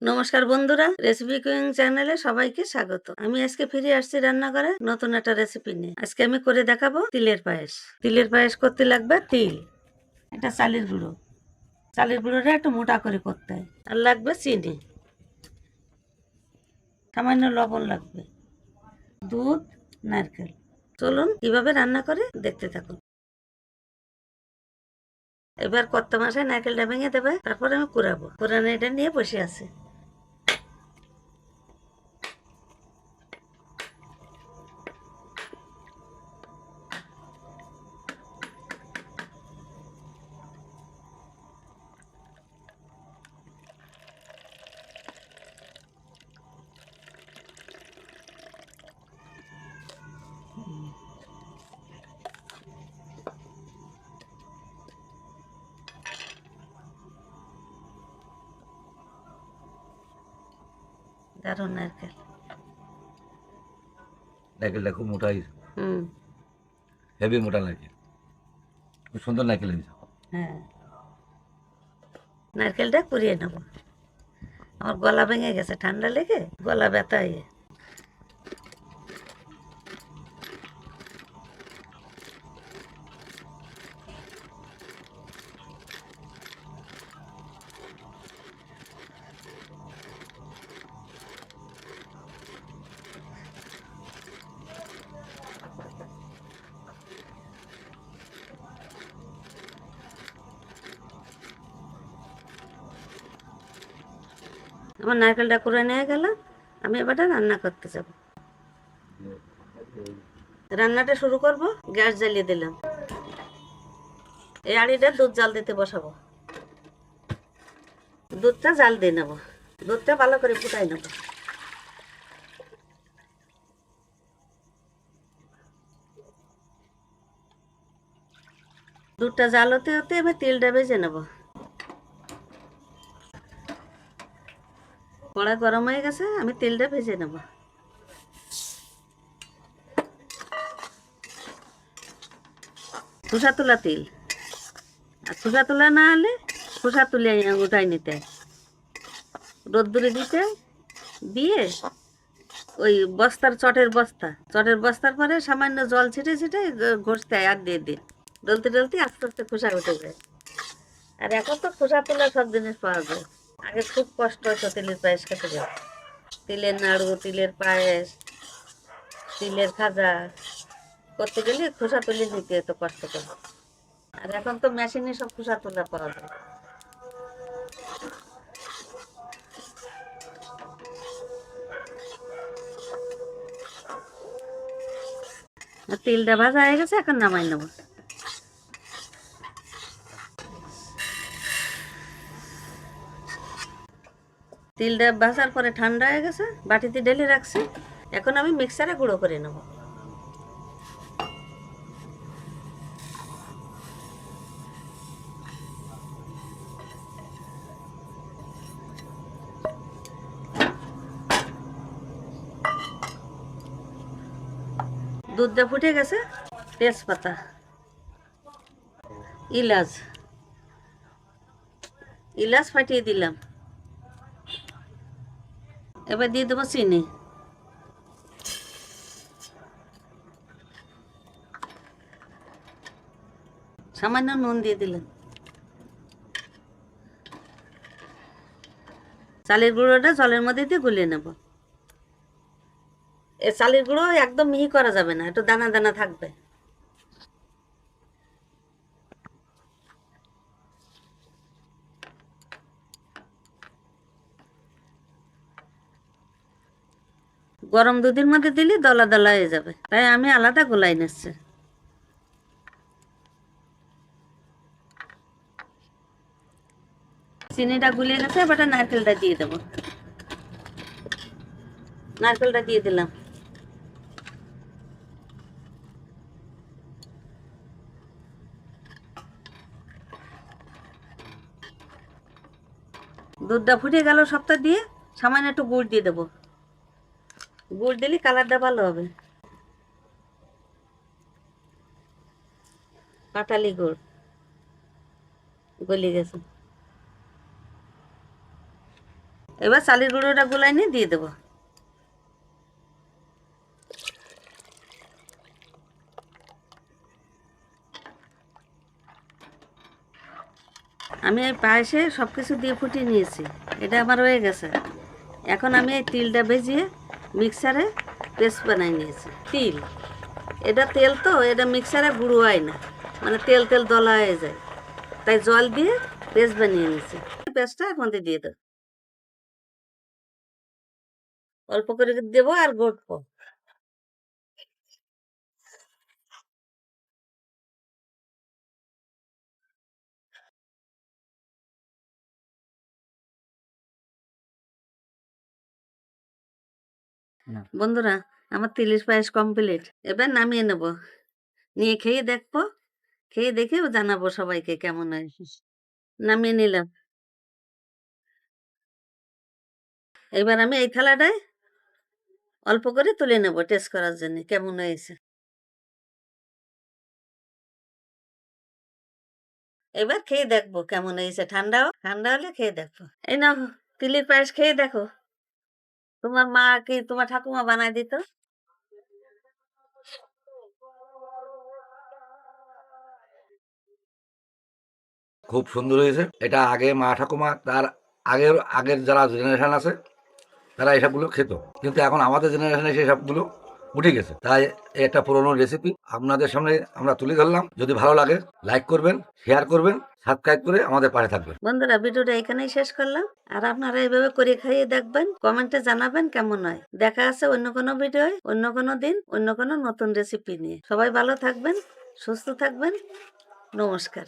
নমস্কার বন্ধুরা, recipe cooing চ্যানেলে সবাইকে স্বাগত। আমি আজকে ফিরে আসছি রান্না করে নতুন একটা রেসিপি নিয়ে। আজকে আমি করে দেখাবো তিলের পায়েস। তিলের পায়েস করতে লাগবে তিল, এটা চালের গুঁড়ো। চালের গুঁড়োটা একটু মোটা করে করতে হয়। আর লাগবে চিনি, সামান্য লবণ লাগবে, দুধ, নারকেল। চলুন কিভাবে রান্না করে দেখতে থাকুন। এবার কত মাসে নারকেলটা ভেঙে দেবে, তারপর আমি কুড়াবো। কুড়ানো এটা নিয়ে বসে আছে। দারুণ নারকেল। নারকেলটা খুব মোটাই, হুম, হেভি মোটা নারকেল, খুব সুন্দর নারকেল হয়েছে। হ্যাঁ, নারকেলটা কুড়িয়ে নেবো। আমার গলা ভেঙে গেছে, ঠান্ডা লেগে গলা ব্যথা হয়ে। আমার নারকেলটা কুড়ে নিয়ে গেল, আমি এবারটা রান্না করতে যাব। রান্নাটা শুরু করব। গ্যাস জ্বালিয়ে দিলাম। এই হাঁড়িটা দুধ জাল দিতে বসাবো। দুধটা জাল দিয়ে নেবো। দুধটা ভালো করে ফুটাই নেব। দুধটা জাল হতে হতে আমি তেলটা ভেজে নেব। কড়া গরম হয়ে গেছে, আমি তেলটা ভেজে নেব। খোসা তোলা তেল। আর খোসা তোলা না হলে খোসা তুলে উঠাই নিতে হয়। রোদ্দুরে দিতে দিয়ে ওই বস্তার চটের বস্তার পরে সামান্য জল ছিটে ছিটে ঘষতে হয় আর দিয়ে দিয়ে ডলতে ডলতে আস্তে আস্তে খোসা উঠে যায়। আর এখন তো খোসা তোলা সব জিনিস পাওয়া যায়। আগে খুব কষ্ট হতো তিলের পায়েস খেতে গেলে। তিলের নাড়ু, তিলের পায়েস, তিলের খাজা করতে গেলে খোসা তুলে নিতে হতো কষ্ট করে। আর এখন তো মেশিনে সব খোসা তোলা পাওয়া যায়। আর তিলটা ভাজা হয়ে গেছে, এখন নামাই নেবো। তিলটা ভাজার পরে ঠান্ডা হয়ে গেছে, বাটিতে ঢেলে রাখছি। এখন আমি মিক্সারে গুঁড়ো করে নেব। দুধটা ফুটে গেছে, তেজপাতা, ইলাচ ইলাচ ফাটিয়ে দিলাম। এবার দিয়ে দেবো চিনি, সামান্য নুন দিয়ে দিলাম। চালের গুঁড়োটা জলের মধ্যে দিয়ে গুলিয়ে নেব। এ চালের গুঁড়ো একদম মিহি করা যাবে না, একটু দানা দানা থাকবে। গরম দুধের মধ্যে দিলে দলা দলা হয়ে যাবে, তাই আমি আলাদা গোলাই নিচ্ছি। চিনিটা গুলিয়ে গেছে, এবার নারকেলটা দিয়ে দেবো। নারকেলটা দিয়ে দিলাম। দুধটা ফুটে গেল সবটা দিয়ে সামান্য একটু গুড় দিয়ে দেবো। গুড় দিলে কালারটা ভালো হবে। পাটালি গুড় গলে গেছে। এবার চালের গুঁড়োটা গুলাই নিয়ে দিয়ে দেবো। আমি এই পায়েসে সব কিছু দিয়ে ফুটিয়ে নিয়েছি, এটা আমার হয়ে গেছে। এখন আমি এই তিলটা ভেজিয়ে মিক্সারে পেস্ট বানাই নিয়েছি। তিল, এটা তেল তো, এটা মিক্সারে গুঁড়ো হয় না, মানে তেল তেল দলা হয়ে যায়, তাই জল দিয়ে পেস্ট বানিয়ে নিয়েছি। পেস্টটা এখন দিয়ে দেবো, অল্প করে দেবো আর ঘটবো। বন্ধুরা, আমার তিলের পায়েস কমপ্লিট, এবার নামিয়ে নেব, নিয়ে খেয়ে দেখবো, খেয়ে দেখেও জানাবো সবাইকে কেমন হয়েছে। নামিয়ে নিলাম। এবার আমি এই থালাটায় অল্প করে তুলে নেব টেস্ট করার জন্য কেমন হয়েছে। এবার খেয়ে দেখবো কেমন হয়েছে, ঠান্ডা ঠান্ডা হলে খেয়ে দেখবো। এই নাও তিলের পায়েস, খেয়ে দেখো। তোমার মা কি তোমার ঠাকুমা বানায় দিত। খুব সুন্দর হয়েছে। এটা আগে মা ঠাকুমা তার আগের আগের যারা জেনারেশন আছে তারা এসবগুলো খেত, কিন্তু এখন আমাদের জেনারেশনে সেই সবগুলো উঠে গেছে। তাই এটা পুরনো রেসিপি আপনাদের সামনে আমরা তুলে ধরলাম। যদি ভালো লাগে লাইক করবেন, শেয়ার করবেন, সাবস্ক্রাইব করে আমাদের পাশে থাকবেন। বন্ধুরা, ভিডিওটা এখানেই শেষ করলাম, আর আপনারা এইভাবে করে খাইয়ে দেখবেন, কমেন্টে জানাবেন কেমন হয়। দেখা আছে অন্য কোনো ভিডিও, অন্য কোনো দিন, অন্য কোনো নতুন রেসিপি নিয়ে। সবাই ভালো থাকবেন, সুস্থ থাকবেন। নমস্কার।